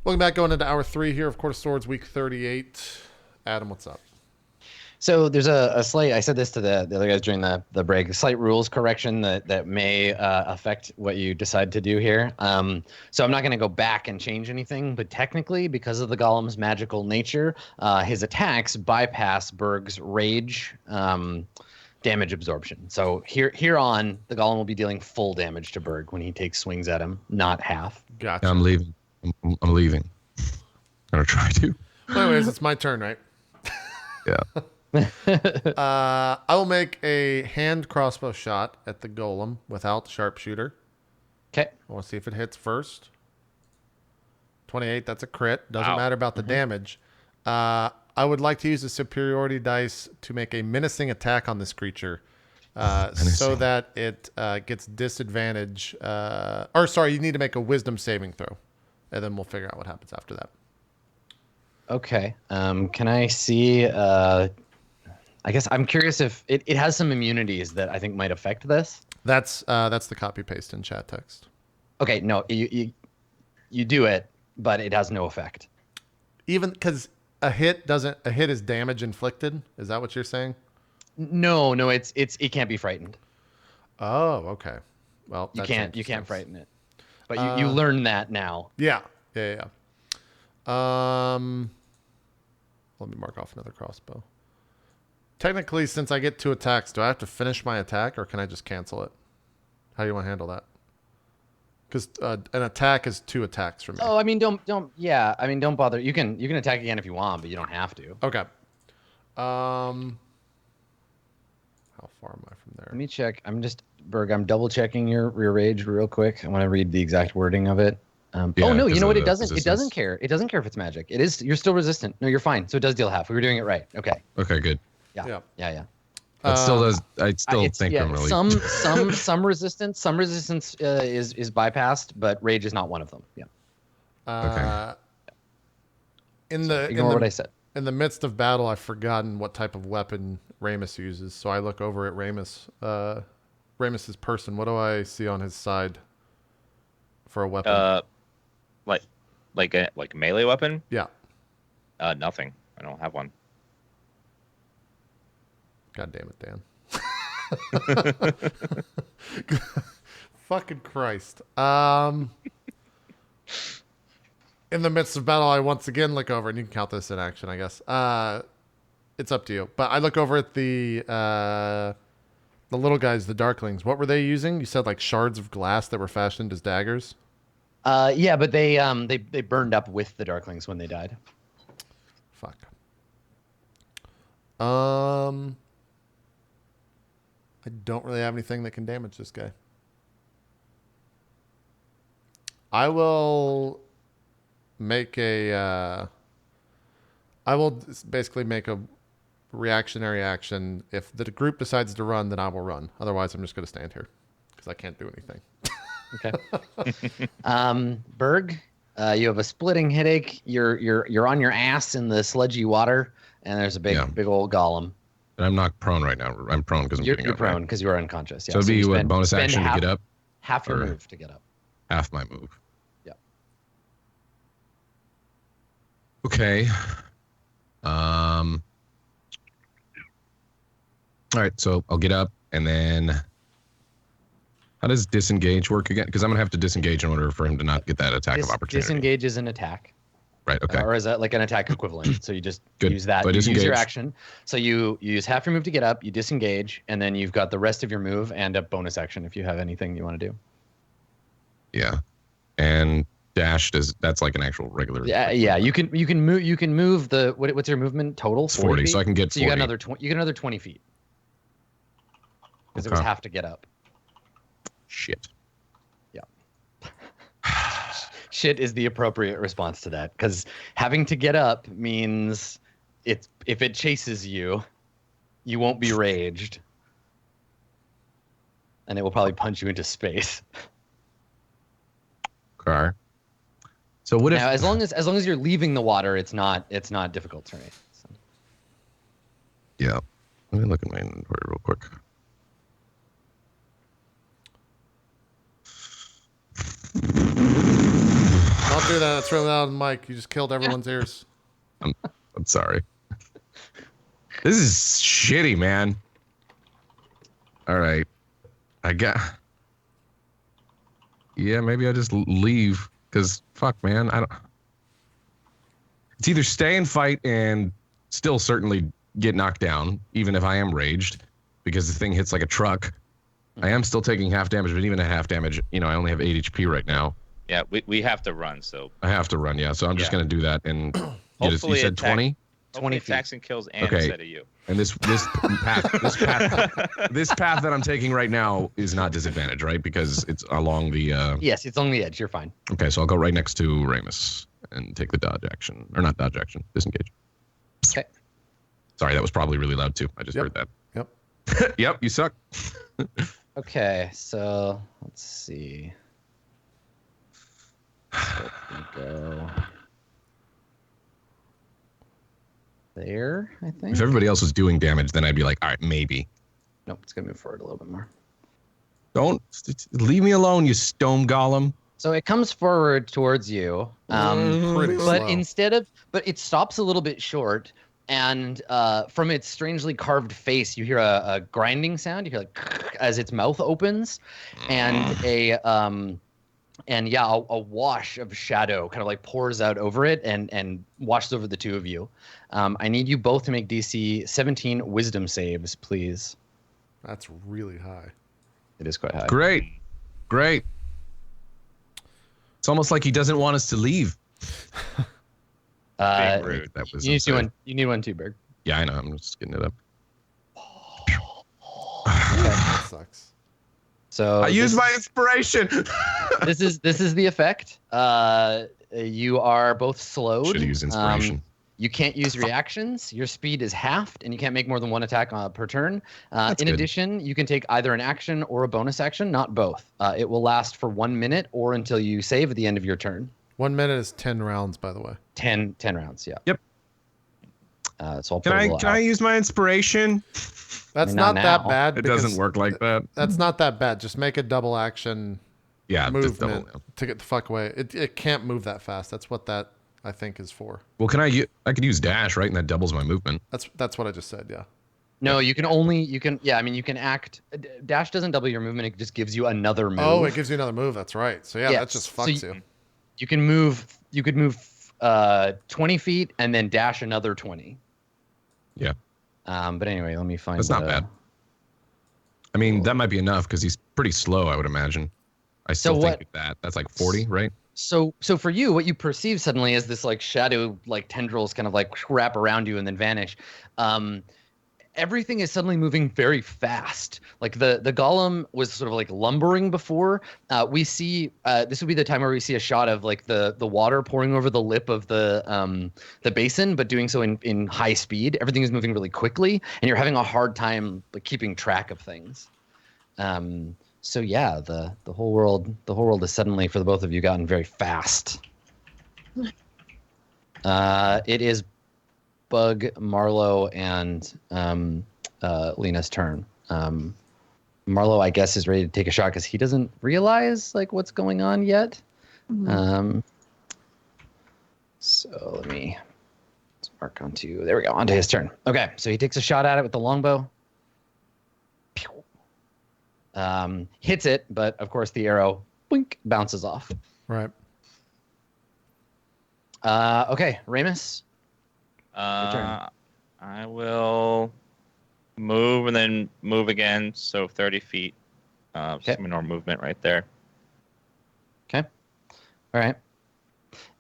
Welcome back. Going into hour 3 here of Court of Swords, week 38. Adam, what's up? So there's a slight, I said this to the other guys during the break, a slight rules correction that may affect what you decide to do here. So I'm not going to go back and change anything, but technically, because of the golem's magical nature, his attacks bypass Berg's rage damage absorption. So here on, the golem will be dealing full damage to Berg when he takes swings at him, not half. Gotcha. I'm leaving. I'm leaving. I'm going to try to. Well, anyways, it's my turn, right? Yeah. I will make a hand crossbow shot at the golem without the sharpshooter. Okay. I want to see if it hits first. 28, that's a crit. Doesn't matter about the damage. I would like to use the superiority dice to make a menacing attack on this creature so that it gets disadvantage. Or sorry, you need to make a wisdom saving throw. And then we'll figure out what happens after that. Okay. Can I see... I guess I'm curious if it has some immunities that I think might affect this. That's the copy paste in chat text. Okay, no, you do it, but it has no effect. Even because a hit is damage inflicted. Is that what you're saying? No, it can't be frightened. Oh, okay. Well, you can't frighten it, but you learn that now. Yeah. Let me mark off another crossbow. Technically, since I get 2 attacks, do I have to finish my attack or can I just cancel it? How do you want to handle that? Because an attack is 2 attacks for me. Oh, I mean, don't bother. You can attack again if you want, but you don't have to. Okay. How far am I from there? Let me check. Berg, I'm double checking your rage real quick. I want to read the exact wording of it. Oh no, you know what? It doesn't. Resistance. It doesn't care. It doesn't care if it's magic. You're still resistant. No, you're fine. So it does deal half. We were doing it right. Okay. Okay, good. Yeah. It still does. I still think I'm really some resistance. Some resistance is bypassed, but rage is not one of them. Yeah. Okay. Ignore what I said. In the midst of battle, I've forgotten what type of weapon Ramus uses, so I look over at Ramus. Ramus's person. What do I see on his side for a weapon? Like a melee weapon? Yeah. Nothing. I don't have one. God damn it, Dan. Fucking Christ. In the midst of battle, I once again look over, and you can count this in action, I guess. It's up to you. But I look over at the little guys, the Darklings. What were they using? You said like shards of glass that were fashioned as daggers? Yeah, but they burned up with the Darklings when they died. Fuck. I don't really have anything that can damage this guy. I will make I will basically make a reactionary action. If the group decides to run, then I will run. Otherwise, I'm just going to stand here because I can't do anything. Okay. Berg, you have a splitting headache. You're on your ass in the sludgy water, and there's a big old golem. And I'm not prone right now. I'm prone because I'm getting up. You're prone because you are unconscious. Yeah. So it'd be what, bonus action to get up? Half your move to get up. Half my move. Yeah. Okay. All right, so I'll get up, and then how does disengage work again? Because I'm going to have to disengage in order for him to not get that attack of opportunity. Disengage is an attack. Right, okay. Or is that like an attack equivalent? So you just use that. You use your action. So you use half your move to get up, you disengage, and then you've got the rest of your move and a bonus action if you have anything you want to do. Yeah. And dash that's like an actual regular. Yeah. You can move the what's your movement total? 40 so I can get 40. So you got another 20 feet. Because it was half to get up. Shit. Yeah. Shit is the appropriate response to that, because having to get up means if it chases you, you won't be raged, and it will probably punch you into space. Okay. So what now, as long as you're leaving the water, it's not difficult terrain. So. Yeah. Let me look at my inventory real quick. Don't do that. That's really loud, Mike. You just killed everyone's ears. I'm sorry. This is shitty, man. All right. Yeah, maybe I just leave because fuck, man. It's either stay and fight and still certainly get knocked down, even if I am raged, because the thing hits like a truck. I am still taking half damage, but even at half damage, I only have 8 HP right now. Yeah, we have to run, so I have to run, yeah. So I'm just going to do that. And you said 20? 20 attacks and kills and Okay. instead of you. And this path that I'm taking right now is not disadvantage, right? Because it's along the... Yes, it's on the edge. You're fine. Okay, so I'll go right next to Ramus and take the dodge action. Or not dodge action, disengage. Okay. Sorry, that was probably really loud too. I just heard that. Yep. Yep, you suck. Okay, so let's see. So let's go there, I think. If everybody else was doing damage, then I'd be like, all right, maybe. Nope, it's gonna move forward a little bit more. Don't leave me alone, you stone golem. So it comes forward towards you, Pretty but slow. but it stops a little bit short, and from its strangely carved face, you hear a grinding sound. You hear like as its mouth opens, and a wash of shadow kind of like pours out over it and washes over the two of you. I need you both to make DC 17 Wisdom saves, please. That's really high. It is quite high. Great. It's almost like he doesn't want us to leave. Being rude. That was You need one too, Berg. Yeah, I know. I'm just getting it up. That sucks. So I used my inspiration. this is the effect. You are both slowed. Should have used inspiration. You can't use reactions. Your speed is halved, and you can't make more than one attack per turn. In good. addition, you can take either an action or a bonus action, not both. It will last for 1 minute or until you save at the end of your turn. 1 minute is 10 rounds, by the way. 10 rounds, yeah. Yep. So I'll Can I use my inspiration? That's not not that now. bad. It because doesn't work like that. That's not that bad. Just make a double action Yeah, just double. movement to get the fuck away. It can't move that fast. That's what that I think is for. Well, I could use dash, right? And that doubles my movement. That's what I just said. Yeah. No, you can act. Dash doesn't double your movement. It just gives you another move. Oh, it gives you another move. That's right. So yeah, that just so fucks you. You can move. You could move 20 feet and then dash another 20. Yeah. But anyway, let me find. That's not bad. I mean, that might be enough because he's pretty slow, I would imagine. I still think that's like 40, right? So for you, what you perceive suddenly is this like shadow, like tendrils kind of like wrap around you and then vanish. Everything is suddenly moving very fast. Like the golem was sort of like lumbering before. We see this would be the time where we see a shot of like the water pouring over the lip of the basin, but doing so in high speed. Everything is moving really quickly, and you're having a hard time like keeping track of things. So yeah, the whole world has suddenly for the both of you gotten very fast. It is Bug, Marlowe, and Lena's turn. Marlowe, I guess, is ready to take a shot because he doesn't realize like what's going on yet. So let me mark onto. There we go. Onto his turn. Okay, so he takes a shot at it with the longbow. Hits it, but of course the arrow boink, bounces off. Right. Okay, Ramus. I will move and then move again, so 30 feet. Okay. Some normal movement right there. Okay. All right.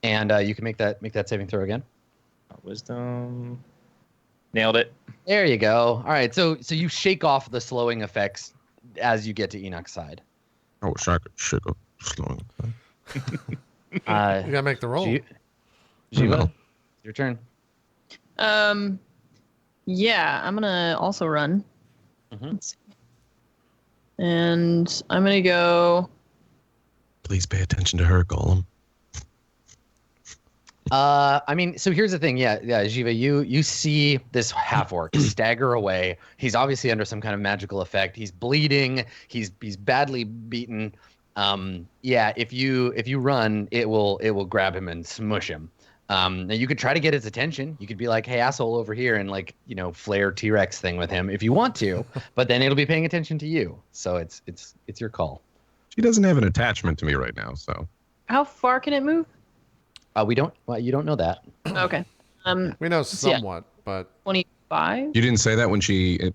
And you can make that saving throw again. Wisdom. Nailed it. There you go. All right. So you shake off the slowing effects as you get to Enoch's side. I wish I could shake up slowing. You gotta make the roll. Jiva, your turn. Yeah, I'm gonna also run. Mhm. Let's see. And I'm gonna go. Please pay attention to her, Golem. I mean, so here's the thing. Yeah, Jiva, you see this half-orc stagger away. He's obviously under some kind of magical effect. He's bleeding. He's badly beaten. Yeah, if you run, it will grab him and smush him. Now you could try to get his attention. You could be like, "Hey, asshole, over here," and like flare T-Rex thing with him if you want to. But then it'll be paying attention to you. So it's your call. She doesn't have an attachment to me right now, so. How far can it move? We don't. Well, you don't know that. Okay. We know yeah. somewhat, but 25. You didn't say that when she,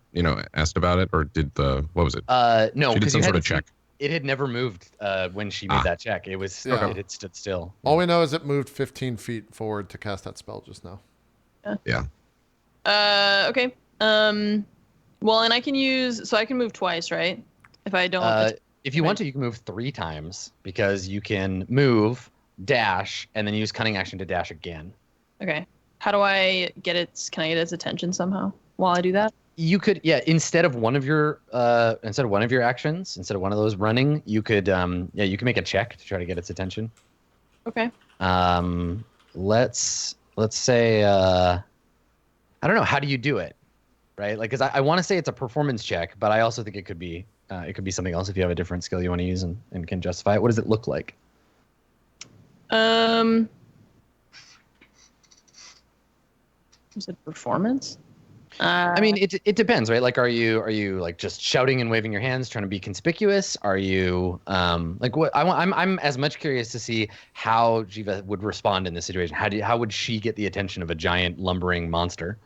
asked about it, or did what was it? No, She did because some sort of check. It had never moved when she made that check. It was Yeah. it had stood still. all we know is it moved 15 feet forward to cast that spell just now. Yeah. Okay. Well, and I can move twice, right? If I don't. If you want to, you can move 3 times because you can move, dash, and then use cunning action to dash again. Okay. How do I get its? Can I get its attention somehow while I do that? You could, instead of one of your actions, instead of one of those running, you could you can make a check to try to get its attention. Okay. Let's say I don't know, how do you do it? Right? Like, cuz I want to say it's a performance check, but I also think it could be something else if you have a different skill you want to use and can justify it. What does it look like? Is it performance? I mean, it depends, right? Like, are you like just shouting and waving your hands, trying to be conspicuous? Are you like what? I'm as much curious to see how Jiva would respond in this situation. How would she get the attention of a giant lumbering monster?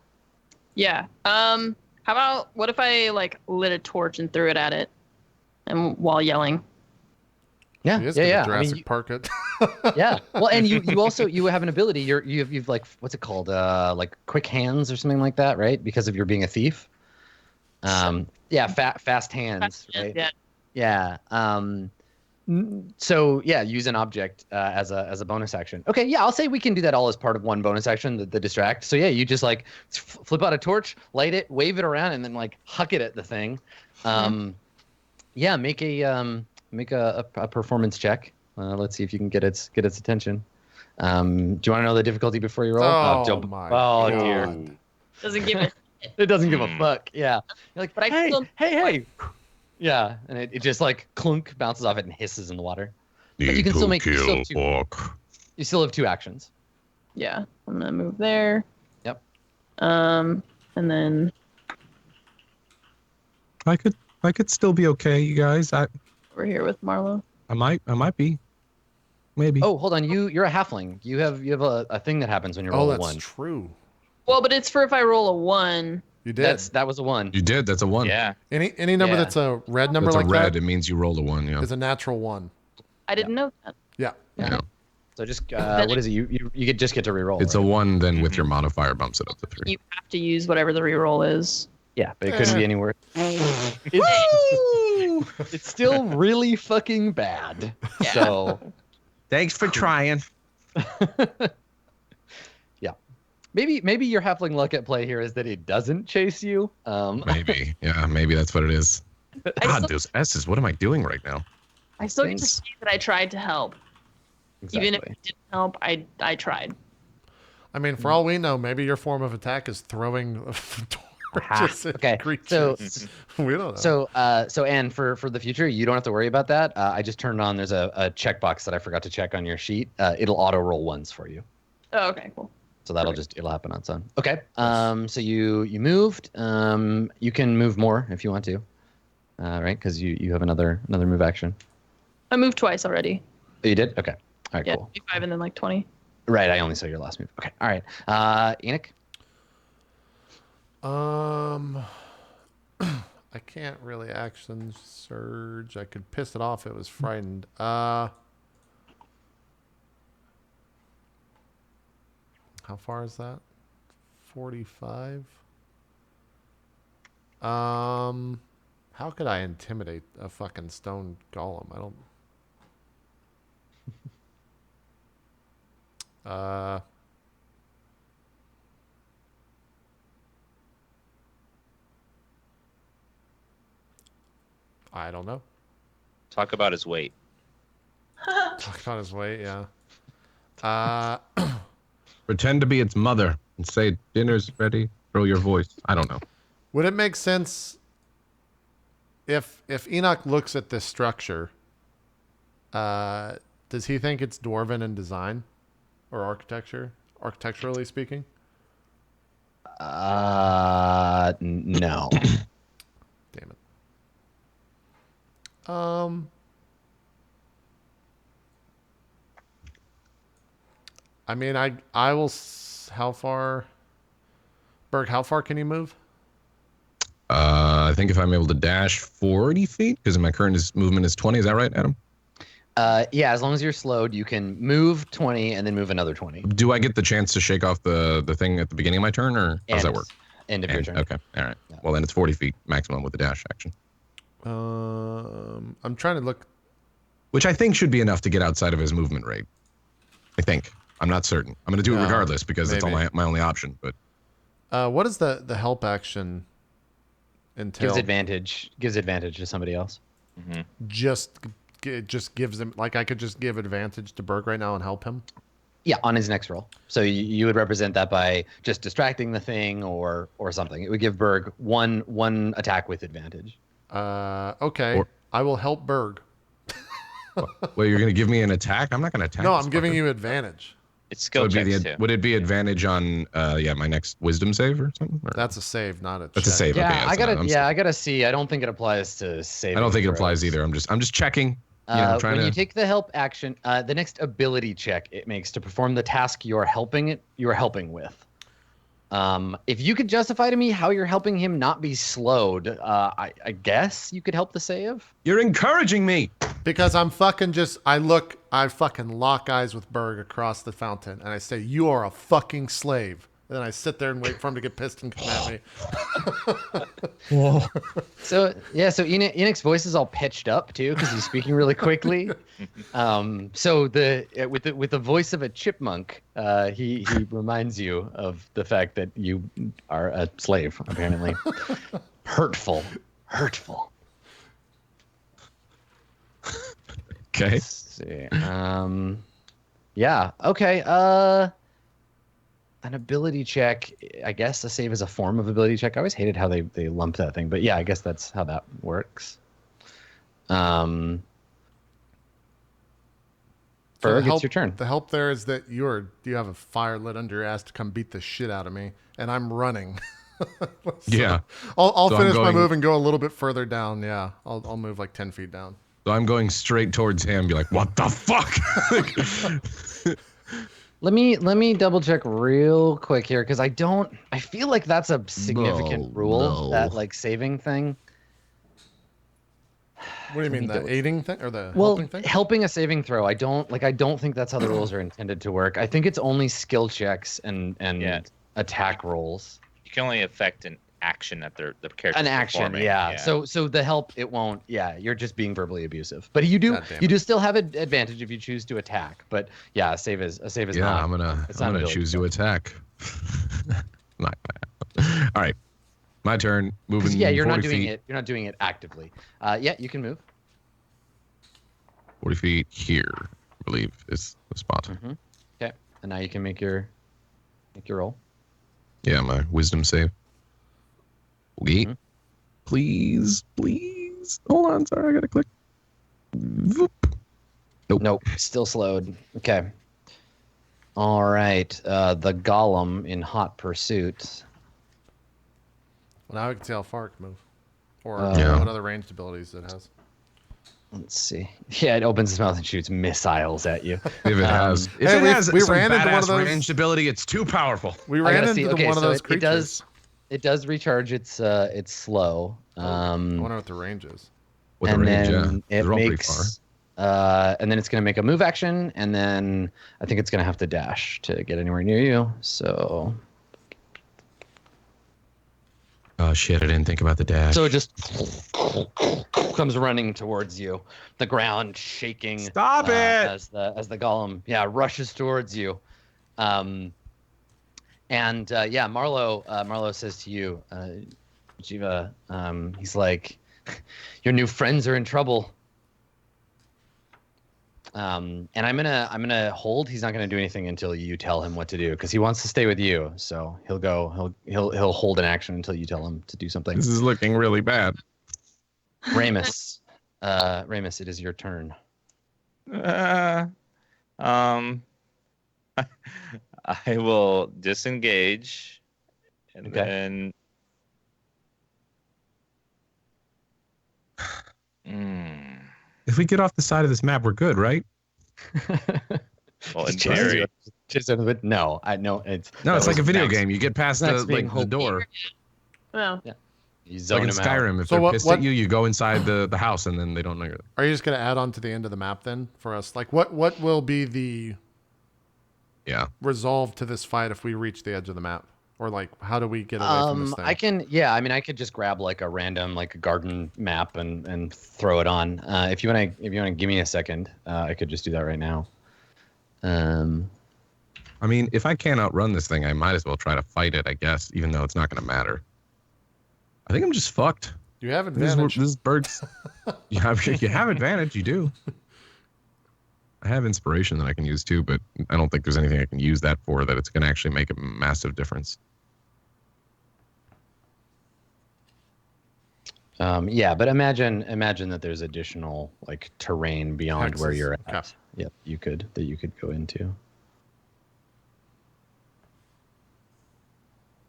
Yeah. How about what if I like lit a torch and threw it at it, and while yelling? Yeah, He is yeah. gonna I mean, Jurassic Park it. yeah. Well, and you also have an ability. You've like, what's it called? Like quick hands or something like that, right? Because of your being a thief. Yeah, fast hands, right? Yeah. Yeah. So yeah, use an object as a bonus action. Okay, yeah, I'll say we can do that all as part of one bonus action, the distract. So yeah, you just like flip out a torch, light it, wave it around, and then like huck it at the thing. Yeah, make a performance check. Let's see if you can get its attention. Do you want to know the difficulty before you roll? My Oh God. dear. Doesn't give it. It doesn't give a fuck. Yeah. You're like, But I hey, still- hey. Yeah, and it just like clunk, bounces off it, and hisses in the water. But you can still make. You still have 2 actions. Yeah, I'm gonna move there. Yep. And then I could still be okay, you guys. over here with Marlo. I might be. Maybe. Oh, hold on. You're a halfling. You have a thing that happens when you roll Oh, a that's 1. true. Well, but it's for if I roll a 1. You did. That was a 1. You did. That's a 1. Yeah. Any number Yeah. that's a red number That's like a red. that It means you rolled a 1. Yeah. is a natural 1. I didn't know that. Yeah. Yeah. So just what is it? You could just get to reroll. It's a right? 1. Then with your modifier bumps it up to 3. You have to use whatever the reroll is. Yeah, but it couldn't be anywhere. It's still really fucking bad. Yeah. So Thanks for trying. yeah, maybe your halfling luck at play here is that it doesn't chase you. Maybe. Yeah. Maybe that's what it is. I God, still, those S's. What am I doing right now? I still get to Thanks. see that I tried to help. Exactly. Even if it didn't help, I tried. I mean, for all we know, maybe your form of attack is throwing torches at okay, creatures. We don't know. So Anne, for the future, you don't have to worry about that. I just turned on. There's a checkbox that I forgot to check on your sheet. It'll auto roll 1s for you. Oh, okay, cool. So it'll happen on its own. Okay. So you moved. You can move more if you want to. Right? Because you have another move action. I moved twice already. Oh, you did? Okay. All right. Yeah, Cool. 25 and then like 20. Right. I only saw your last move. Okay. All right. Enoch. I can't really action surge. I could piss it off. It was frightened. How far is that? 45. How could I intimidate a fucking stone golem? I don't. I don't know. Talk about his weight. Talk about his weight, yeah. Pretend to be its mother and say dinner's ready. Throw your voice. I don't know. Would it make sense if Enoch looks at this structure Does he think it's dwarven in design or architecturally speaking? No. Damn it. I mean, I will. How far? Berg, how far can you move? I think if I'm able to dash 40 feet, because my current movement is 20. Is that right, Adam? Yeah, as long as you're slowed, you can move 20 and then move another 20. Do I get the chance to shake off the thing at the beginning of my turn, or how does that work? End of your turn. Okay, all right. Yeah. Well, then it's 40 feet maximum with the dash action. I'm trying to look. Which I think should be enough to get outside of his movement rate. I think. I'm not certain. I'm going to do it regardless because it's all my only option. But what does the help action entail? Gives advantage to somebody else. Mm-hmm. It just gives him, like, I could just give advantage to Berg right now and help him. Yeah, on his next roll. So you would represent that by just distracting the thing or something. It would give Berg one attack with advantage. Okay. I will help Berg. well, you're going to give me an attack? I'm not going to attack. No, I'm giving you advantage. It's skill checks too. Would it be advantage on my next wisdom save or something? Or? That's a save, not a check. That's a save. Yeah, okay, I gotta see. I don't think it applies to save. I don't think it applies either. I'm just checking. When you take the help action, the next ability check it makes to perform the task you're helping with. If you could justify to me how you're helping him not be slowed, I guess you could help the save. You're encouraging me. Because I fucking lock eyes with Berg across the fountain, and I say, "You are a fucking slave." And then I sit there and wait for him to get pissed and come at me. Whoa. So Enoch's voice is all pitched up too because he's speaking really quickly. So with the voice of a chipmunk, he reminds you of the fact that you are a slave, apparently. Hurtful. Okay. Let's see. Yeah. Okay. An ability check, I guess a save is a form of ability check. I always hated how they lump that thing, but yeah, I guess that's how that works. Berg, it's your turn. The help there is that you have a fire lit under your ass to come beat the shit out of me, and I'm running. Yeah. I'll finish my move and go a little bit further down. Yeah, I'll move like 10 feet down. So I'm going straight towards him. Be like, what the fuck? Let me double check real quick here because I feel like that's a significant rule, that like saving thing. What do you mean, the aiding thing or the helping thing? Helping a saving throw. I don't think that's how the rules are intended to work. I think it's only skill checks and attack rolls. You can only affect an action that the character. An action, yeah. So the help, it won't. Yeah, you're just being verbally abusive. But you do still have an advantage if you choose to attack. But yeah, a save is not. Yeah, I'm gonna choose to attack. Not bad. All right, my turn. Moving. Yeah, you're 40 not doing feet. it. You're not doing it actively. Yeah, you can move. 40 feet here, I believe, is the spot. Mm-hmm. Okay, and now you can make your roll. Yeah, my wisdom save. Okay. Mm-hmm. Please. Hold on, sorry, I gotta click. Voop. Nope, still slowed. Okay. All right, the golem in hot pursuit. Well, now I can see how far it can move, or Yeah. what other ranged abilities it has. Let's see. Yeah, it opens its mouth and shoots missiles at you. If it has, we ran into one of those ranged ability, it's too powerful. We ran into one of those creatures. It does recharge its slow. I wonder what the range is. With the range, yeah. It They're all pretty makes, and then it's going to make a move action, and then I think it's going to have to dash to get anywhere near you. So. Oh shit! I didn't think about the dash. So it just comes running towards you, the ground shaking. Stop it! As the golem, rushes towards you. Marlo says to you, Jiva, he's like, your new friends are in trouble. And I'm gonna hold. He's not gonna do anything until you tell him what to do because he wants to stay with you. So he'll hold an action until you tell him to do something. This is looking really bad. Ramus, it is your turn. Um, I will disengage, and Okay. then. Mm, If we get off the side of this map, we're good, right? well, in Just chases you theory, up- chases under the- No, I know it's. No, that it's like a was video Max- game. You get past Max the being the hopeful. door. Well, You Like zone in him out. Skyrim, if So they're what- pissed what- at you, you go inside the house and then they don't know you're there. Are you just going to add on to the end of the map then for us? Like, what will be the Yeah. resolve to this fight if we reach the edge of the map? Or, like, how do we get away from this thing? I can, yeah. I mean, I could just grab like a random, like a garden map and throw it on. If you wanna give me a second, I could just do that right now. I mean, if I can't outrun this thing, I might as well try to fight it, I guess, even though it's not going to matter. I think I'm just fucked. You have This advantage. bird's... you have advantage, you do. I have inspiration that I can use too, but I don't think there's anything I can use that for that it's going to actually make a massive difference. Yeah, but imagine that there's additional like terrain beyond where Hexes. you're at. Okay. Yep, you could go into.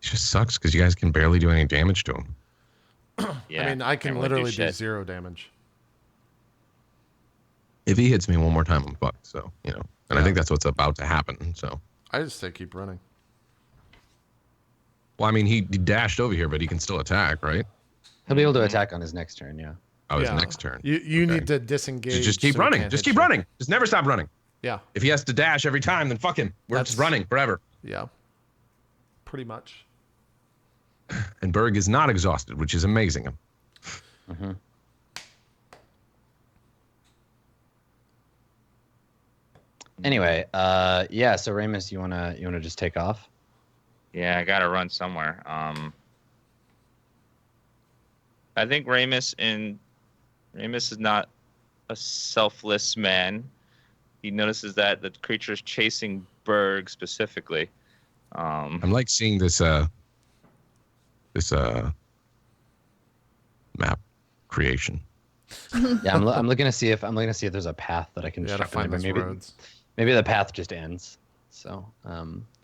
It just sucks because you guys can barely do any damage to him. yeah. I mean, I can can't really do literally do shit. 0 damage. If he hits me one more time, I'm fucked. So, you know, and I think that's what's about to happen. So, I just say keep running. well, I mean, he dashed over here, but he can still attack, right? He'll be able to attack on his next turn. Yeah. Oh, his Yeah. next turn. You Okay. need to disengage. Just keep so we running. can't Just hit keep you. running. Just never stop running. Yeah. If he has to dash every time, then fuck him. We're just That's- running forever. Yeah. Pretty much. And Berg is not exhausted, which is amazing. Mm-hmm. Anyway, yeah. So Ramus, you wanna just take off? Yeah, I gotta run somewhere. I think Ramus is not a selfless man. He notices that the creature is chasing Berg specifically. I'm like seeing this map creation. Yeah, I'm looking to see if there's a path that I can You gotta check on find there. those Maybe roads. maybe the path just ends. So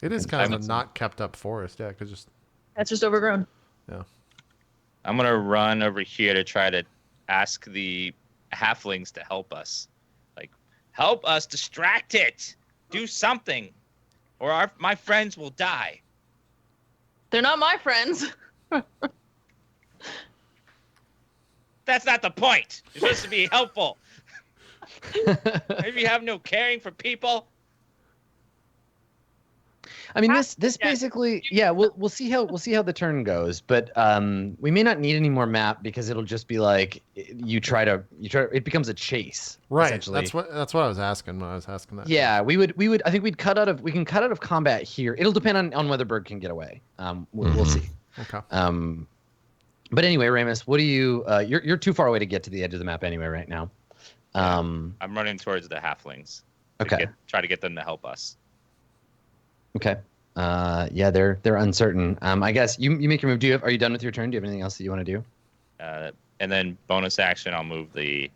It is I kind of a would say- not kept up forest. Yeah, because just that's just overgrown. I'm gonna run over here to try to ask the halflings to help us. Like, help us distract it. Do something, or my friends will die. They're not my friends. That's not the point. You're supposed to be helpful. Maybe you have no caring for people. I mean, this Yeah. basically, yeah. We'll see how the turn goes, but we may not need any more map because it'll just be like you try. It becomes a chase. right. Essentially. That's what I was asking when I was asking that. Yeah, we would. I think we can cut out of combat here. It'll depend on whether Berg can get away. We'll see. Okay. But anyway, Ramus, what do you? You're too far away to get to the edge of the map anyway right now. I'm running towards the halflings. to Okay. try to get them to help us. Okay. Yeah, they're uncertain. I guess you make your move. Are you done with your turn? Do you have anything else that you want to do? And then bonus action, I will move the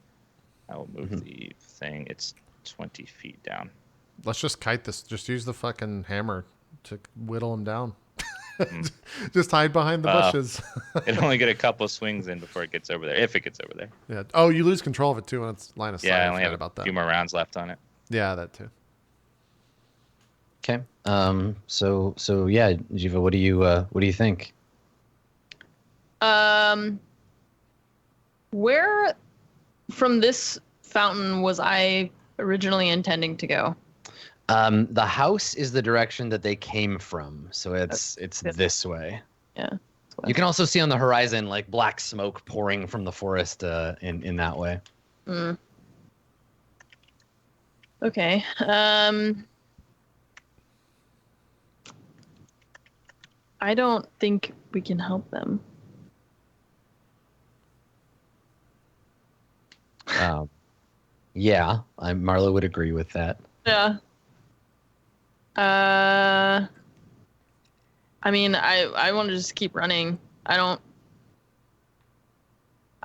thing. It's 20 feet down. Let's just kite this. Just use the fucking hammer to whittle him down. Just hide behind the bushes. It'll only get a couple swings in before it gets over there, if it gets over there. Yeah. Oh, you lose control of it too when it's line of sight. Yeah, I I only forgot have about a that. few more rounds left on it. Yeah, that too. Okay. So yeah, Jiva, what do you think? Where from this fountain was I originally intending to go? The house is the direction that they came from, so it's this way. Yeah. You can also see on the horizon like black smoke pouring from the forest in that way. Mm. Okay. I don't think we can help them. Yeah, Marlo would agree with that. Yeah. I mean, I want to just keep running. I don't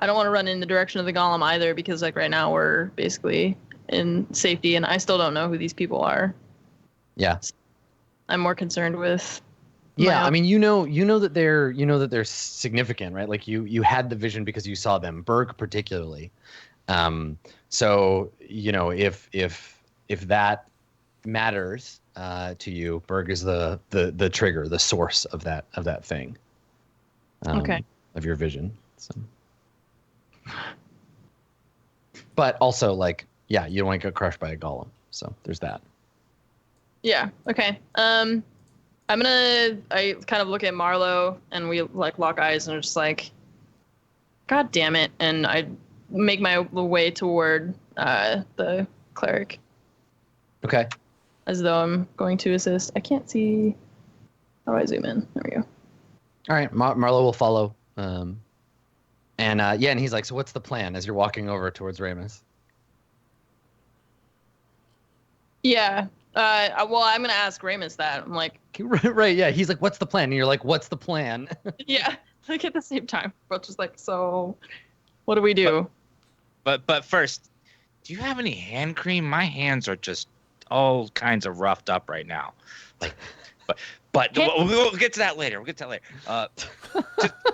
want to run in the direction of the golem either because like right now we're basically in safety, and I still don't know who these people are. Yeah. I'm more concerned with. Yeah, I mean, you know that they're significant, right? Like you had the vision because you saw them, Berg particularly. So if that matters to you, Berg is the trigger, the source of that thing. Okay. Of your vision. So. But also, like, yeah, you don't want to get crushed by a golem. So there's that. Yeah. Okay. I kind of look at Marlo and we like lock eyes and are just like, God damn it! And I make my way toward the cleric. Okay. As though I'm going to assist. I can't see. How do I zoom in? There we go. All right, Marlo will follow. And he's like, so what's the plan as you're walking over towards Ramus? Yeah. Well, I'm gonna ask Ramus that. I'm like, right, yeah. He's like, what's the plan? And you're like, what's the plan? yeah, like at the same time. But just like, so, what do we do? But first, do you have any hand cream? My hands are just all kinds of roughed up right now. Like, but we'll get to that later.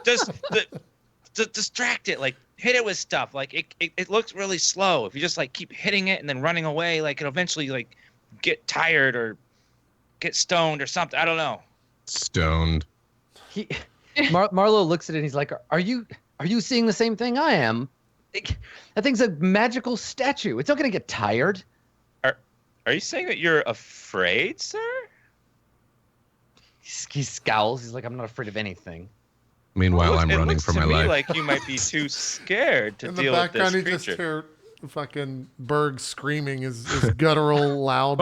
Just distract it. Like, hit it with stuff. Like, it looks really slow. If you just like keep hitting it and then running away, like it'll eventually like get tired or get stoned or something. I don't know. Stoned. Marlo looks at it and he's like, are you seeing the same thing I am? That thing's a magical statue. It's not going to get tired. Are you saying that you're afraid, sir? He scowls. He's like, I'm not afraid of anything. Meanwhile, I'm It running looks for to my me life. like you might be too scared to In the deal with this background, you creature. just hear fucking Berg screaming is guttural loud.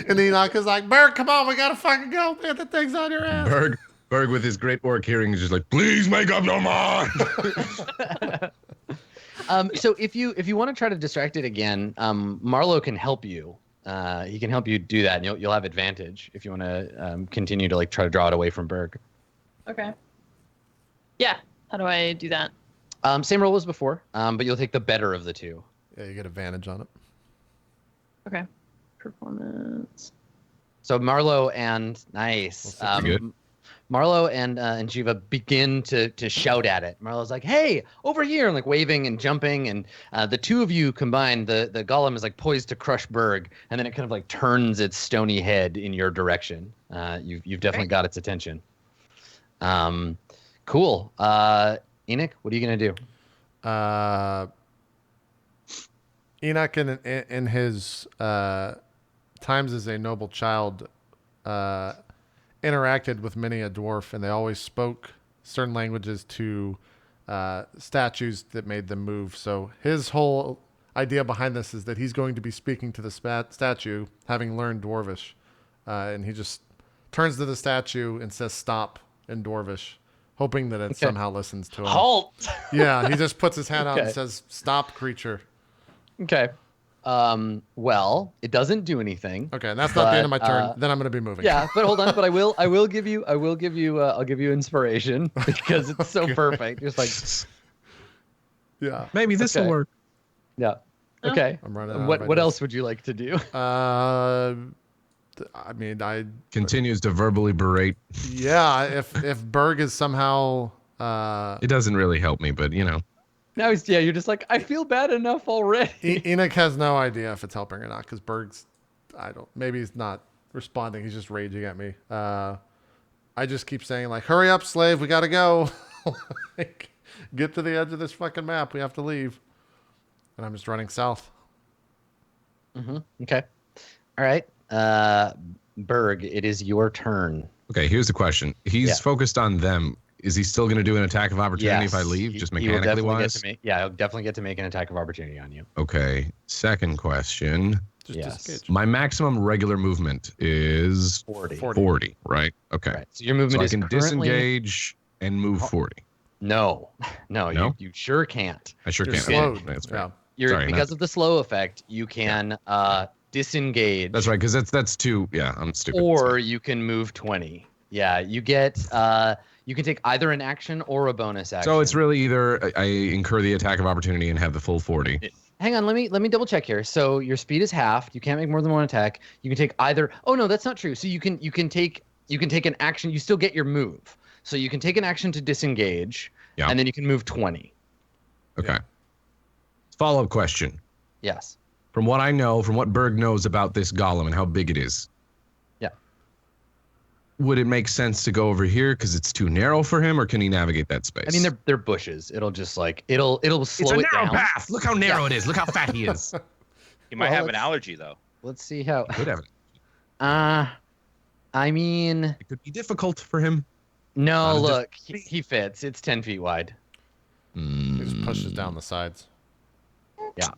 And Enoch is like, Berg, come on, we gotta fucking go. Man, that thing's on your ass. Berg with his great orc hearing is just like, please make up no mind. So if you want to try to distract it again, Marlo can help you. He can help you do that, and you'll have advantage if you want to continue to like try to draw it away from Berg. Okay. Yeah. How do I do that? Same roll as before, but you'll take the better of the two. Yeah, you get advantage on it. Okay. Performance. So Marlo and nice. Good. Marlo and Jiva begin to shout at it. Marlo's like, "Hey, over here!" and like waving and jumping, and the two of you combined, the golem is like poised to crush Berg, and then it kind of like turns its stony head in your direction. You've definitely got its attention. Cool. Enoch, what are you gonna do? Enoch, in his times as a noble child, interacted with many a dwarf, and they always spoke certain languages to statues that made them move. So his whole idea behind this is that he's going to be speaking to the statue, having learned Dwarvish, and he just turns to the statue and says "stop" in Dwarvish, hoping that it somehow listens to him. Halt. Yeah, he just puts his hand out and Okay. says "stop, creature." Okay. Well, it doesn't do anything. Okay, and that's not the end of my turn. But, Then I'm going to be moving. Yeah, but hold on. But I'll give you inspiration because it's so perfect. Just like, Yeah. Maybe this will Okay. work. yeah. Okay. I'm running out of What ideas. else would you like to do? I mean, Continues to verbally berate. yeah. If Berg is somehow, It doesn't really help me, but you know. Now you're just like, I feel bad enough already. Enoch has no idea if it's helping or not because Berg's, maybe he's not responding. He's just raging at me. I just keep saying like, hurry up, slave. We got to go. Like, get to the edge of this fucking map. We have to leave. And I'm just running south. Okay. All right. Berg, it is your turn. Okay, here's the question. He's Yeah. focused on them. Is he still going to do an attack of opportunity if I leave, just He will mechanically definitely wise? he'll definitely get to make an attack of opportunity on you. Okay. Second question. Just Yes. disengage. My maximum regular movement is 40. 40, right? Okay. Right. So your So movement I is can currently... disengage and move 40. No. No? You sure can't. I sure You're can't. slowed. Okay, that's Yeah. right. Sorry, Because of the slow effect, you can disengage. That's right, because that's too. Yeah, I'm stupid. Or you can move 20. Yeah, you get you can take either an action or a bonus action. So it's really either I incur the attack of opportunity and have the full 40, hang on. Let me double check here. So your speed is halved. You can't make more than one attack. You can take either. Oh no, that's not true. So you can take an action. You still get your move. So you can take an action to disengage, and then you can move 20. Okay. Follow-up question. Yes. From what I know, from what Berg knows about this golem and how big it is, would it make sense to go over here because it's too narrow for him, or can he navigate that space? I mean, they're bushes. It'll just like it'll slow it's a it narrow down. path. Look how narrow it is. Look how fat he is. He might have an allergy though. Let's see how. Could have it. I mean, It could be difficult for him. no. Look, he fits. It's 10 feet wide. He just pushes down the sides. Yeah.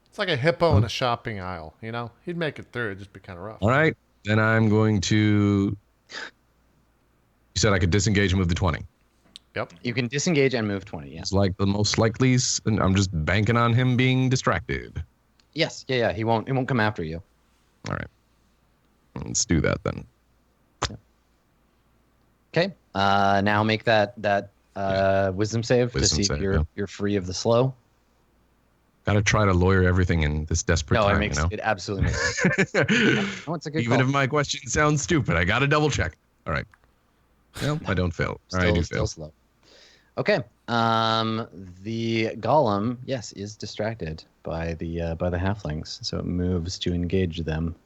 It's like a hippo in a shopping aisle. You know, he'd make it through. It'd just be kind of rough. All right. Then I'm going to. You said I could disengage and move the 20. Yep. You can disengage and move 20. Yeah. It's like the most likely, and I'm just banking on him being distracted. Yes. Yeah. He won't come after you. All right. Let's do that then. Okay. Now make that wisdom save Wisdom to see save, if you're free of the slow. Gotta try to lawyer everything in this desperate No, time, it absolutely makes sense. Oh, it's a good Even call. if my question sounds stupid, I gotta double check. All right. Well, I don't fail. All right, I do fail. Slow. Okay. The golem, yes, is distracted by the halflings, so it moves to engage them.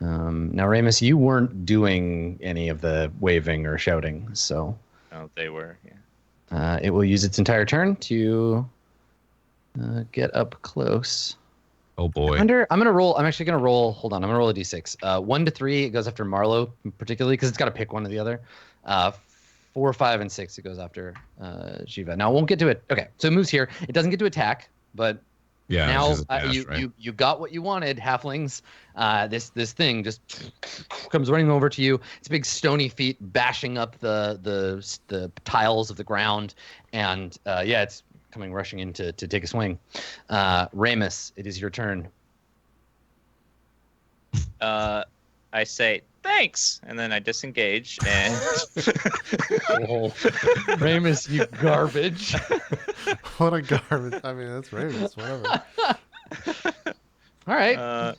Now, Ramus, you weren't doing any of the waving or shouting, so Oh, they were. Yeah. it will use its entire turn to get up close. Oh boy. I'm gonna roll. I'm actually gonna roll. Hold on. I'm gonna roll a d6. 1 to 3, it goes after Marlowe, particularly because it's got to pick one or the other. 4, 5, and 6, it goes after Shiva. Now, it won't get to it. Okay, so it moves here. It doesn't get to attack, but Yeah. now it's just a dash, right? you got what you wanted, halflings. This thing just comes running over to you. Its big stony feet bashing up the tiles of the ground, and it's coming rushing in to take a swing. Ramus, it is your turn. I say thanks, and then I disengage and Oh, Ramus, you garbage. What a garbage. I mean, that's Ravens. Whatever. All right.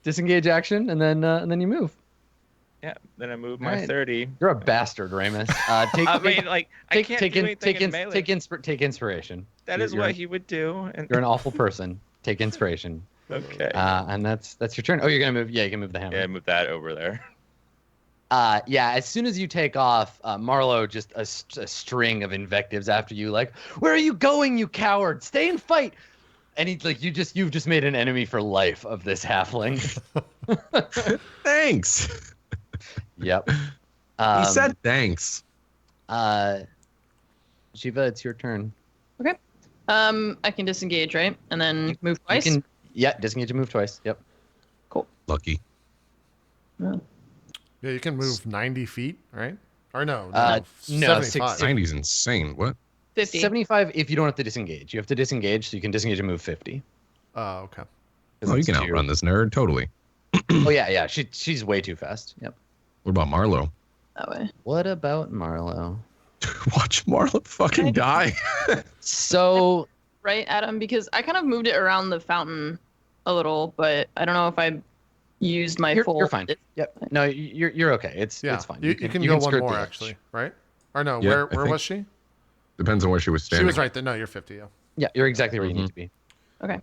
Disengage action, and then you move. yeah. Then I move All my right. 30. You're a bastard, Ramus. Take, I mean, like I can't do anything in melee. take inspiration. That is what he would do. And You're an awful person. Take inspiration. okay. And that's your turn. Oh, you're gonna move. Yeah, you can move the hammer. Yeah, move that over there. As soon as you take off, Marlowe just a string of invectives after you, like, "Where are you going, you coward? Stay and fight!" And he's like, "You've just made an enemy for life of this halfling." Thanks. Yep. He said thanks. Shiva, it's your turn. Okay. I can disengage, right? And then move twice. You can, disengage and move twice. Yep. Lucky. Yeah. Yeah, you can move 90 feet, right? Or no, No, 75. 90's insane. What? 50. 75 if you don't have to disengage. You have to disengage, so you can disengage and move 50. Oh, okay. Oh, you can outrun this nerd. Totally. Oh, yeah. She's way too fast. Yep. What about Marlowe? That way. What about Marlowe? Watch Marlowe fucking die. So, Right, Adam? Because I kind of moved it around the fountain a little, but I don't know if I used my full. you're fine. Yep. No, you're okay. It's fine. You can go one skirt more, the edge. actually, right? Or no, Yeah, where was she? Depends on where she was She standing. was right there. No, you're 50, yeah. Yeah, you're exactly where you need to be. Okay.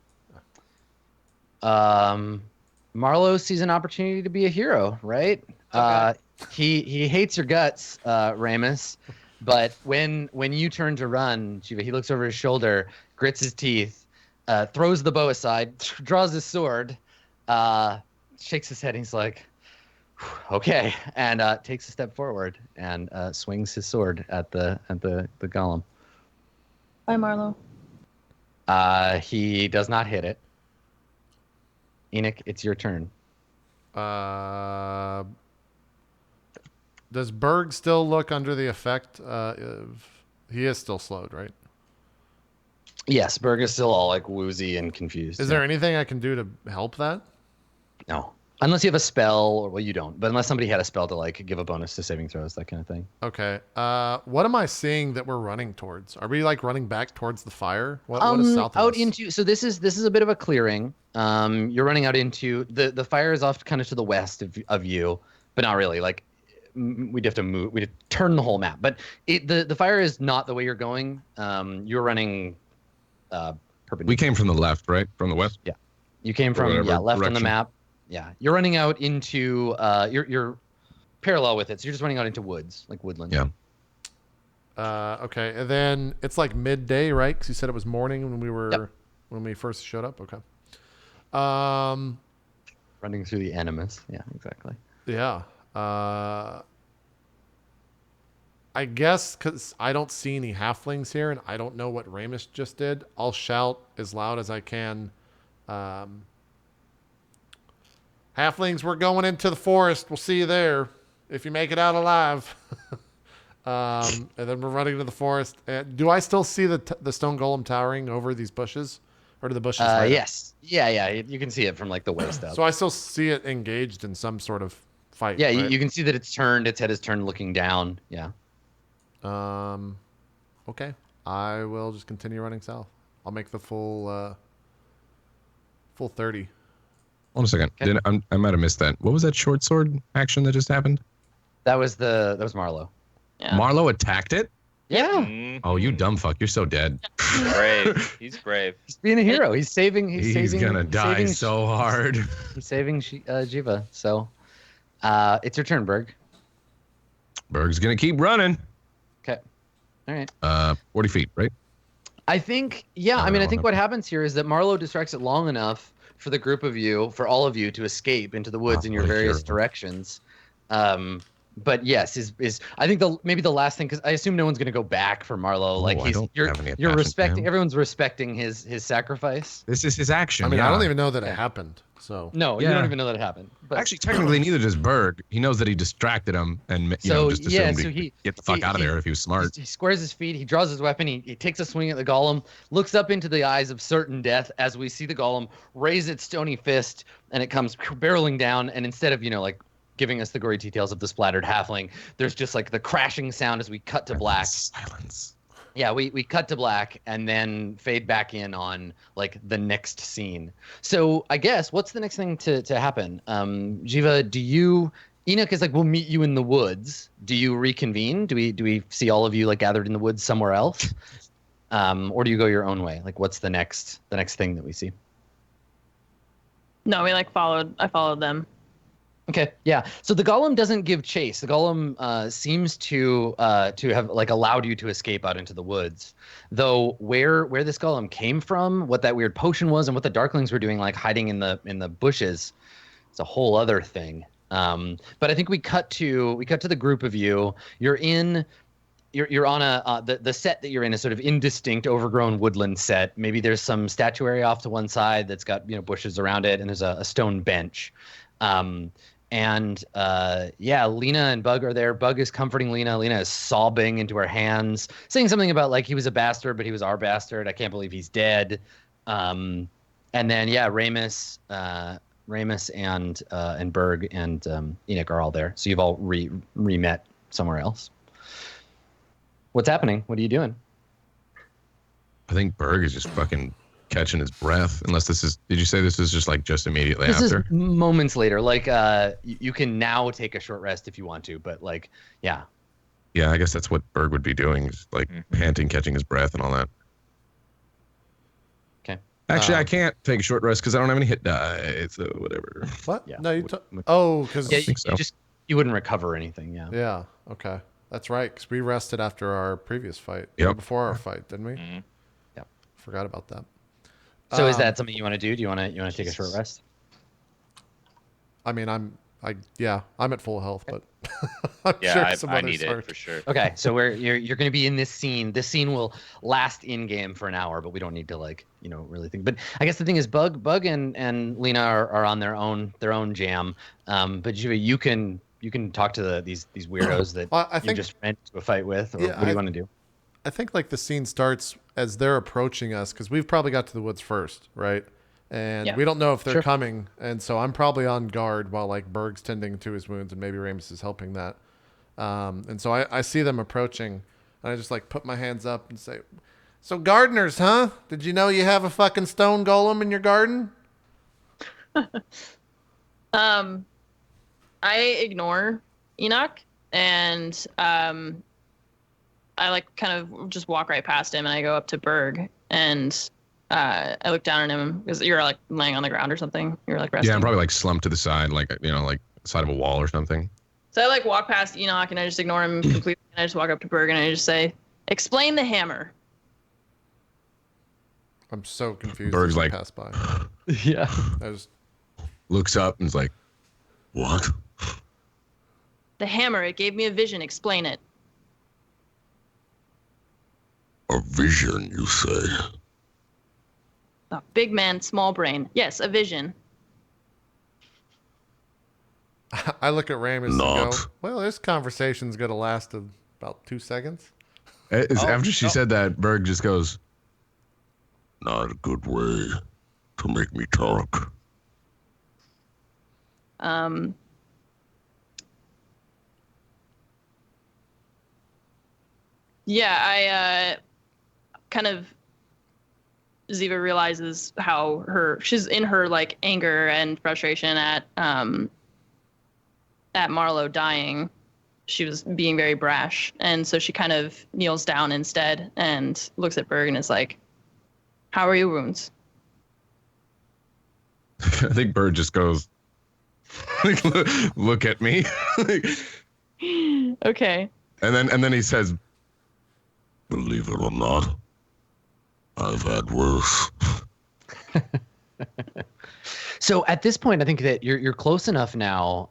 Marlowe sees an opportunity to be a hero, right? Okay. He hates your guts, Ramus, but when you turn to run, Shiva, he looks over his shoulder, grits his teeth, throws the bow aside, draws his sword, shakes his head, and he's like, "Okay," and takes a step forward and swings his sword at the golem. Bye, Marlo. He does not hit it. Enoch, it's your turn. Does Berg still look under the effect of... He is still slowed, right? Yes, Berg is still all like woozy and confused. Is there anything I can do to help that? No. Unless you have a spell, or well, you don't. But unless somebody had a spell to like give a bonus to saving throws, that kind of thing. Okay. What am I seeing that we're running towards? Are we like running back towards the fire? What is south of out us? into so this is a bit of a clearing. You're running out into the fire is off kind of to the west of you, but not really. Like we'd have to move, we'd have to turn the whole map. But the fire is not the way you're going. You're running perpendicular. We came from the left, right? From the west? Yeah. You came from whatever left on the direction. map. Yeah. You're running out into you're parallel with it. So you're just running out into woods, like woodland. Yeah. Okay, and then it's like midday, right? Because you said it was morning when we were Yep. when we first showed up. Okay. Running through the animus. Yeah, exactly. Yeah. I guess because I don't see any halflings here, and I don't know what Ramus just did. I'll shout as loud as I can. Halflings, we're going into the forest. We'll see you there if you make it out alive. And then we're running to the forest. Do I still see the stone golem towering over these bushes, or do the bushes? hide it? Yes. Yeah. You can see it from like the waist up. So I still see it engaged in some sort of fight. Yeah, right? you can see that it's turned. Its head is turned, looking down. Yeah. Okay. I will just continue running south. I'll make the full 30. Hold on a second. Okay. I might have missed that. What was that short sword action that just happened? That was Marlowe. Yeah. Marlowe attacked it? Yeah. Mhm. Oh, you dumb fuck. You're so dead. Brave. He's brave. He's being a hero. He's saving. He's gonna die so hard. He's saving Jiva. So, it's your turn, Berg. Berg's gonna keep running. Okay. All right. 40 feet, right? I think, yeah. I mean, I think what happens here is that Marlowe distracts it long enough for the group of you, for all of you, to escape into the woods in your what a various hero. directions. But yes, I think maybe the last thing, because I assume no one's going to go back for Marlowe. Like I don't have any you're attachment to respecting, him. everyone's respecting his sacrifice. This is his action. I mean, yeah. I don't even know that it happened. So No, you Yeah. don't even know that it happened. But Actually, technically, neither does Berg. He knows that he distracted him and So, just yeah, assumed so he'd he- get the fuck out of there if he was smart. he squares his feet, he draws his weapon, he takes a swing at the golem, looks up into the eyes of certain death as we see the golem raise its stony fist, and it comes barreling down, and instead of, like, giving us the gory details of the splattered halfling, there's just like the crashing sound as we cut to black. Silence. Yeah, we cut to black and then fade back in on like the next scene. So I guess what's the next thing to happen? Jiva, do you Enoch is like, we'll meet you in the woods. Do you reconvene? Do we see all of you like gathered in the woods somewhere else? Or do you go your own way? Like what's the next thing that we see? No, I followed them. Okay, yeah. So the golem doesn't give chase. The golem seems to have like allowed you to escape out into the woods. Though where this golem came from, what that weird potion was, and what the darklings were doing, like hiding in the bushes, it's a whole other thing. But I think we cut to the group of you. You're on the set that you're in is sort of indistinct, overgrown woodland set. Maybe there's some statuary off to one side that's got bushes around it, and there's a stone bench. Lena and Bug are there. Bug is comforting Lena. Lena is sobbing into her hands, saying something about like he was a bastard, but he was our bastard. I can't believe he's dead. And then Ramus and Berg and Enoch are all there. So you've all re-met somewhere else. What's happening? What are you doing? I think Berg is just fucking catching his breath. Unless did you say this is just like just immediately This after? is moments later. Like you can now take a short rest if you want to, but like yeah. Yeah, I guess that's what Berg would be doing, is like panting, catching his breath and all that. Okay. Actually, I can't take a short rest because I don't have any hit die, so whatever. what? Yeah. No, you took. Oh, because Yeah, think so. you wouldn't recover anything. Yeah. yeah. Okay, that's right. Because we rested after our previous fight. Yep. Or before our fight, didn't we? Mhm. Yeah. Forgot about that. So is that something you want to do? Do you want to take a short rest? I mean, I'm at full health, but I'm Yeah, sure I some need others it aren't. for sure. Okay, so you're going to be in this scene. This scene will last in game for an hour, but we don't need to like really think. But I guess the thing is, Bug and Lena are on their own jam. But Jiva, you can talk to these weirdos that Well, I you think just ran into a fight with. Or Yeah, what do you want to do? I think like the scene starts as they're approaching us because we've probably got to the woods first, right? And Yeah. we don't know if they're Sure. coming. And so I'm probably on guard while like Berg's tending to his wounds and maybe Ramus is helping that. And so I see them approaching and I just like put my hands up and say, so gardeners, huh? Did you know you have a fucking stone golem in your garden? I ignore Enoch and I like kind of just walk right past him and I go up to Berg and I look down at him because you're like laying on the ground or something. You're like resting. Yeah, I'm probably like slumped to the side, like like side of a wall or something. So I like walk past Enoch and I just ignore him completely and I just walk up to Berg and I just say, "Explain the hammer." I'm so confused. Berg's as I like- pass by. Yeah. I just Looks up and is like, "What?" The hammer, it gave me a vision. Explain it. A vision, you say? Oh, big man, small brain. Yes, a vision. I look at Ramus and Not. go, well, this conversation's gonna last about 2 seconds. After she no. said that, Berg just goes, "Not a good way to make me talk." Yeah, I kind of Ziva realizes how she's in her like anger and frustration at Marlowe dying. She was being very brash, and so she kind of kneels down instead and looks at Berg and is like, "How are your wounds?" I think Berg just goes, like, "Look at me," Okay. and then he says, "Believe it or not, I've had worse." So at this point, I think that you're close enough now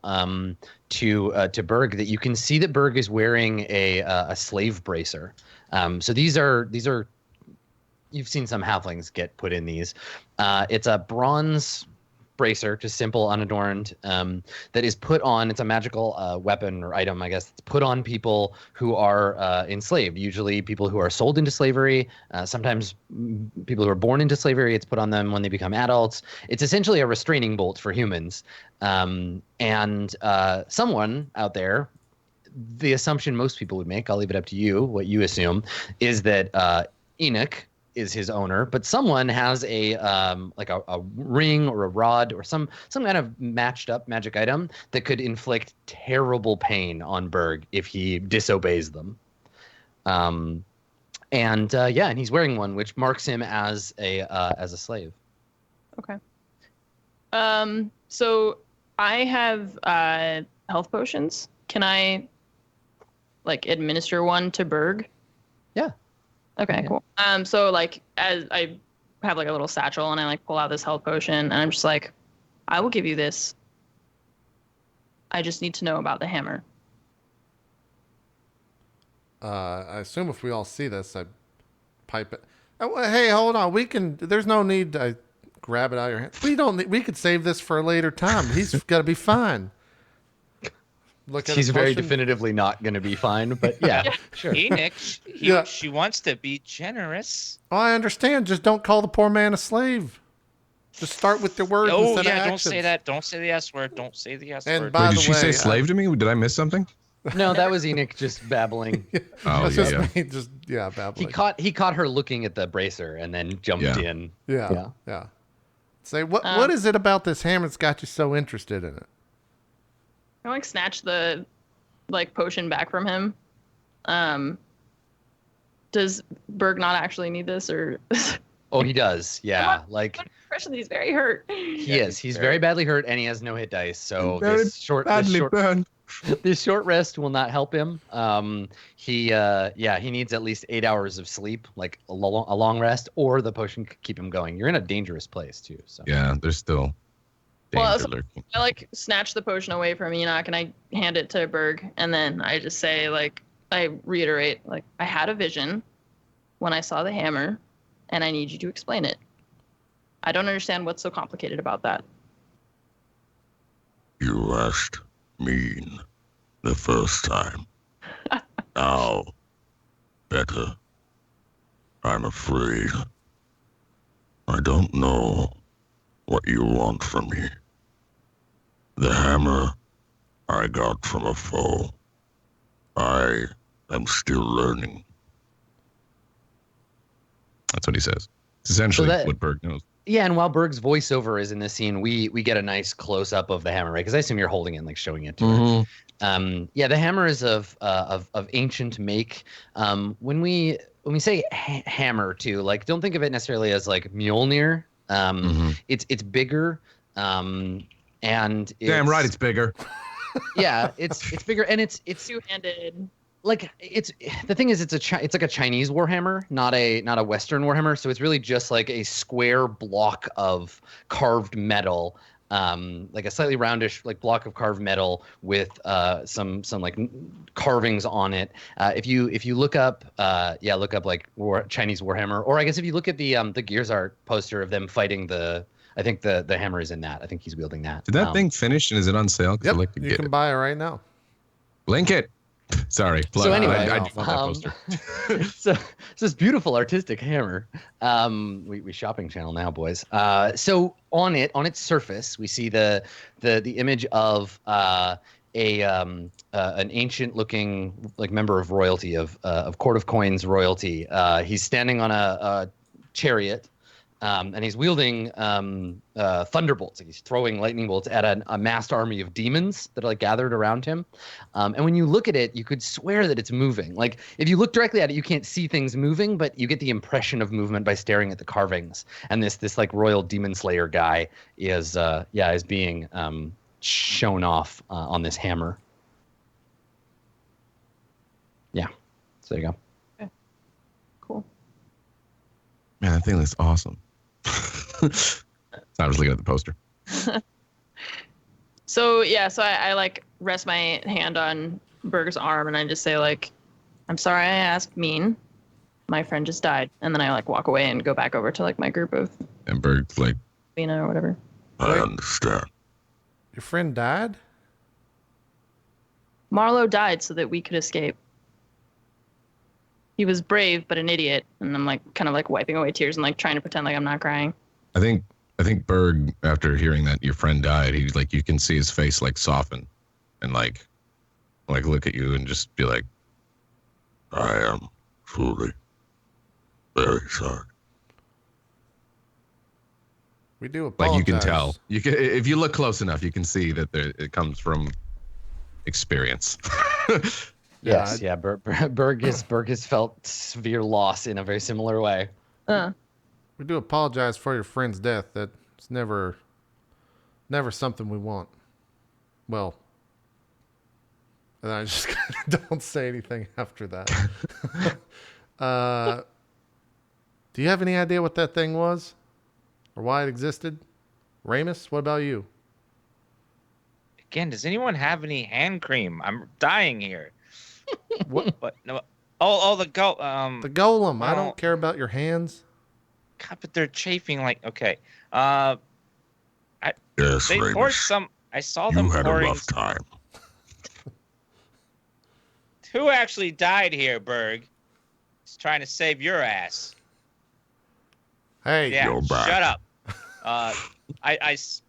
to Berg that you can see that Berg is wearing a slave bracer. So these are you've seen some halflings get put in these. It's a bronze bracer, just simple, unadorned, that is put on. It's a magical weapon or item, I guess. It's put on people who are enslaved, usually people who are sold into slavery, sometimes people who are born into slavery. It's put on them when they become adults. It's essentially a restraining bolt for humans. And someone out there, the assumption most people would make, I'll leave it up to you, what you assume, is that Enoch is his owner, but someone has a like a ring or a rod or some kind of matched up magic item that could inflict terrible pain on Berg if he disobeys them. And he's wearing one, which marks him as a slave. Okay. So I have health potions. Can I like administer one to Berg? Yeah. Okay, Yeah. cool. So like as I have like a little satchel and I like pull out this health potion and I'm just like, I will give you this. I just need to know about the hammer. I assume if we all see this, I pipe it. Oh, hey, hold on. There's no need to grab it out of your hand. We could save this for a later time. He's got to be fine. Look at He's his very potion. definitively not going to be fine, but yeah, sure. Enoch, Yeah. she wants to be generous. Oh, I understand. Just don't call the poor man a slave. Just start with the words Oh instead of yeah, don't actions. say that. Don't say the S word. Don't say the S And word. by Wait, the did she way, say slave to me? Did I miss something? No, that was Enoch just babbling. Oh, That's yeah, just yeah. me. Just babbling. He caught her looking at the bracer and then jumped Yeah. in. Yeah. Say what is it about this hammer that's got you so interested in it? I like snatch the like potion back from him. Does Berg not actually need this or? Oh, he does. Yeah, like I'm impression that he's very hurt. he is. He's very badly hurt and he has no hit dice. So Very this short burned. this short rest will not help him. He needs at least 8 hours of sleep, like a long rest, or the potion could keep him going. You're in a dangerous place too. So Yeah, there's still danger Well, lurking. I like snatch the potion away from Enoch and I hand it to Berg and then I just say like I reiterate like I had a vision when I saw the hammer and I need you to explain it. I don't understand what's so complicated about that. You asked mean the first time. Now, better. I'm afraid. I don't know what you want from me. The hammer I got from a foe. I am still learning. That's what he says. It's essentially what Berg knows. Yeah, and while Berg's voiceover is in this scene, we get a nice close up of the hammer, right? Because I assume you're holding it and like showing it to her. Yeah, the hammer is of ancient make. When we say hammer too, like don't think of it necessarily as like Mjolnir. It's bigger, and Damn right, it's bigger. Yeah, it's bigger, and it's two-handed. Like the thing is it's like a Chinese warhammer, not a Western warhammer. So it's really just like a square block of carved metal, like a slightly roundish like block of carved metal with some like carvings on it. If you look up look up like Chinese warhammer, or I guess if you look at the Gears art poster of them fighting I think the hammer is in that. I think he's wielding that. Did that thing finish and is it on sale? Yep, I'd like to you get can it. buy it right now. Link it. Sorry. So anyway, I want that poster. so it's this beautiful artistic hammer. We shopping channel now, boys. So on its surface, we see the image of an ancient looking like member of royalty of Court of Coins royalty. He's standing on a chariot. And he's wielding thunderbolts. Like he's throwing lightning bolts at a massed army of demons that are like gathered around him. And when you look at it, you could swear that it's moving. Like if you look directly at it, you can't see things moving, but you get the impression of movement by staring at the carvings. And this like royal demon slayer guy is being shown off on this hammer. Yeah. So there you go. Okay. Cool. Man, that thing looks awesome. I was looking at the poster. So I like rest my hand on Berg's arm and I just say like, I'm sorry I asked mean. My friend just died. And then I like walk away and go back over to like my group of And Berg's like, Lena or whatever. I understand. Your friend died? Marlowe died so that we could escape. He was brave but an idiot, and I'm like kind of like wiping away tears and like trying to pretend like I'm not crying. I think Berg, after hearing that your friend died, he's like, you can see his face like soften and like look at you and just be like, I am truly very sorry. We do apologize. like you can tell. You can, if you look close enough, you can see that it comes from experience. Yes, yeah. Berg has felt severe loss in a very similar way. We do apologize for your friend's death. That's never something we want. Well, and I just don't say anything after that. Do you have any idea what that thing was? Or why it existed? Ramus, what about you? Again, does anyone have any hand cream? I'm dying here. What? But no. Oh, the golem. The golem. I don't care about your hands. God, but they're chafing like okay. Yes, They poured Ramus, some. I saw you them had a pouring. rough time. Who actually died here, Berg? He's trying to save your ass. Hey, Yeah, Go back. shut up.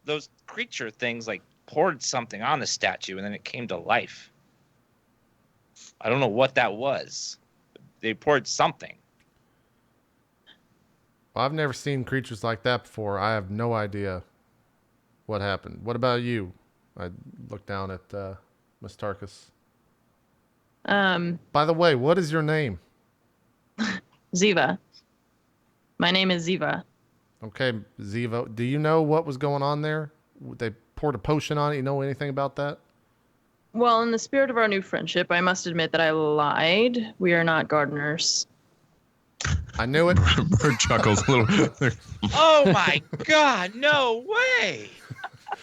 Those creature things like poured something on the statue and then it came to life. I don't know what that was. They poured something. well, I've never seen creatures like that before. I have no idea what happened. What about you? I look down at Miss Tarkus. By the way, what is your name? Ziva. My name is Ziva. Okay, Ziva. Do you know what was going on there? They poured a potion on it. You know anything about that? Well, in the spirit of our new friendship, I must admit that I lied. We are not gardeners. I knew it. Berg chuckles a little bit. Oh my God, no way.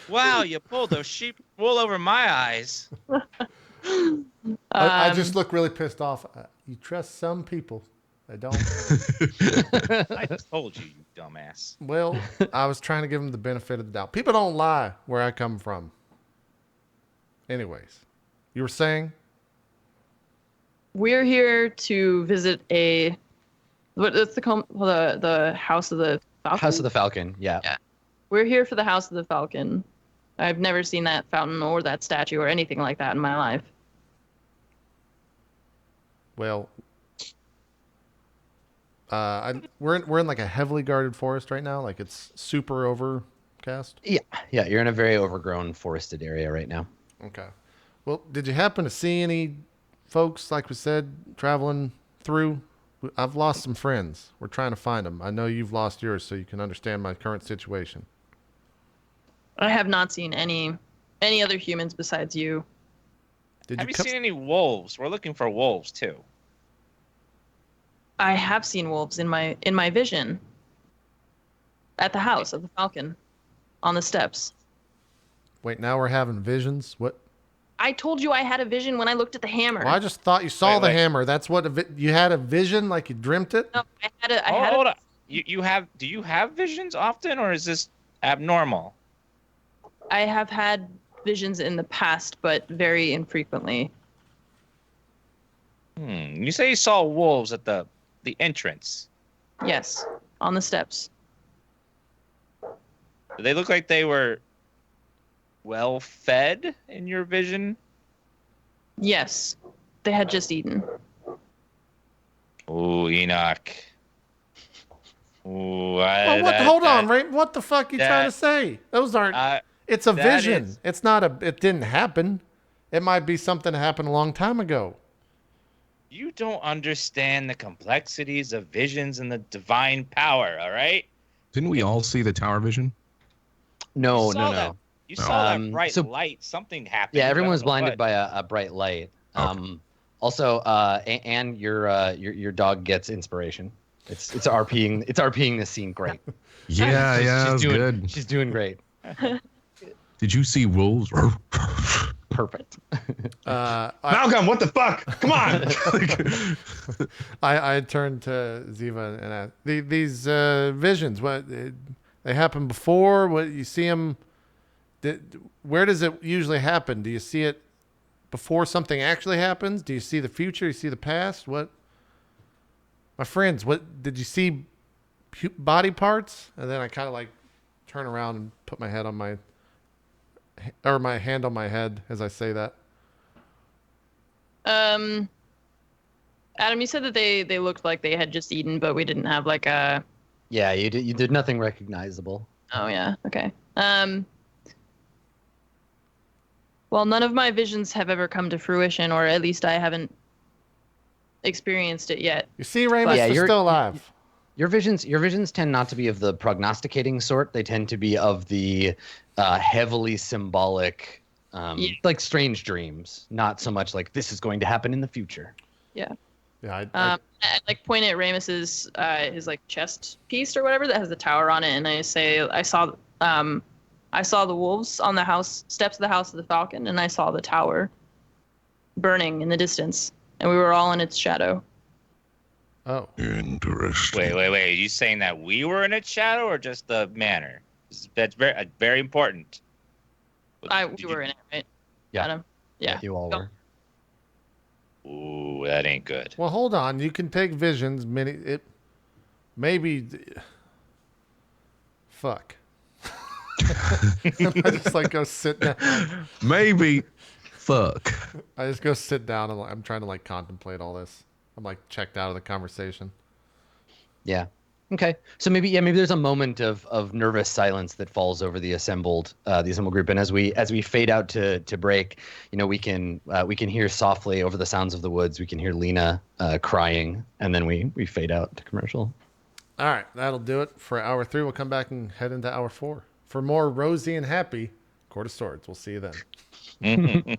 Wow, you pulled those sheep wool over my eyes. I just look really pissed off. You trust some people. I don't. I told you, you dumbass. Well, I was trying to give them the benefit of the doubt. People don't lie where I come from. Anyways, you were saying? We're here to visit what's the House of the Falcon? House of the Falcon. Yeah. We're here for the House of the Falcon. I've never seen that fountain or that statue or anything like that in my life. Well, we're in like a heavily guarded forest right now. Like it's super overcast. Yeah, you're in a very overgrown forested area right now. Okay. Well, did you happen to see any folks, like we said, traveling through? I've lost some friends. We're trying to find them. I know you've lost yours, so you can understand my current situation. I have not seen any other humans besides you. Have you seen any wolves? We're looking for wolves too. I have seen wolves in my vision at the House of the Falcon on the steps. Wait, now we're having visions? What? I told you I had a vision when I looked at the hammer. Well, I just thought you saw the Wait. hammer. That's what you had a vision, like you dreamt it? No, I had Hold on. Do you have visions often, or is this abnormal? I have had visions in the past, but very infrequently. You say you saw wolves at the entrance. Yes, on the steps. Do they look like they were well fed in your vision? Yes, they had just eaten. Ooh, Enoch. Ooh, Hold on, Ray. What the fuck are you trying to say? Those aren't. It's a vision. It's not a. It didn't happen. It might be something that happened a long time ago. You don't understand the complexities of visions and the divine power, all right? Didn't we all see the tower vision? No. You saw that bright so- light. Something happened. Yeah, You everyone don't was know blinded what. by a bright light. Okay. Also, and your dog gets inspiration. It's RPing this scene great. Yeah, that was good. She's doing great. Did you see wolves? Perfect. Malcolm, what the fuck? Come on. I turned to Ziva and asked, these visions, what they happen before? What you see them? Where does it usually happen? Do you see it before something actually happens? Do you see the future? You see the past? What? My friends, what did you see? Body parts? And then I kind of like turn around and put my head on my hand on my head as I say that. Adam, you said that they looked like they had just eaten, but we didn't have like a. Yeah, you did nothing recognizable. Oh yeah, okay. Well, none of my visions have ever come to fruition, or at least I haven't experienced it yet. You see, Ramus Yeah, is you're- still alive. Your visions tend not to be of the prognosticating sort. They tend to be of the heavily symbolic, like strange dreams. Not so much like this is going to happen in the future. Yeah. Yeah, I like point at Ramus's his like chest piece or whatever that has the tower on it, and I say I saw the wolves on the steps of the House of the Falcon, and I saw the tower burning in the distance, and we were all in its shadow. oh, Interesting. Wait. Are you saying that we were in its shadow or just the manor? That's very important. We were in it, right? Yeah. Adam? Yeah. You all were. Ooh, that ain't good. well, hold on. You can take visions. Maybe. Fuck. I just like go sit down. Maybe. Fuck. I just go sit down and I'm trying to like contemplate all this. I'm like checked out of the conversation. Yeah. Okay. So maybe there's a moment of nervous silence that falls over the assembled group, and as we fade out to break, we can hear softly over the sounds of the woods. We can hear Lena crying, and then we fade out to commercial. All right, that'll do it for hour 3. We'll come back and head into hour 4 for more rosy and happy Court of Swords. We'll see you then.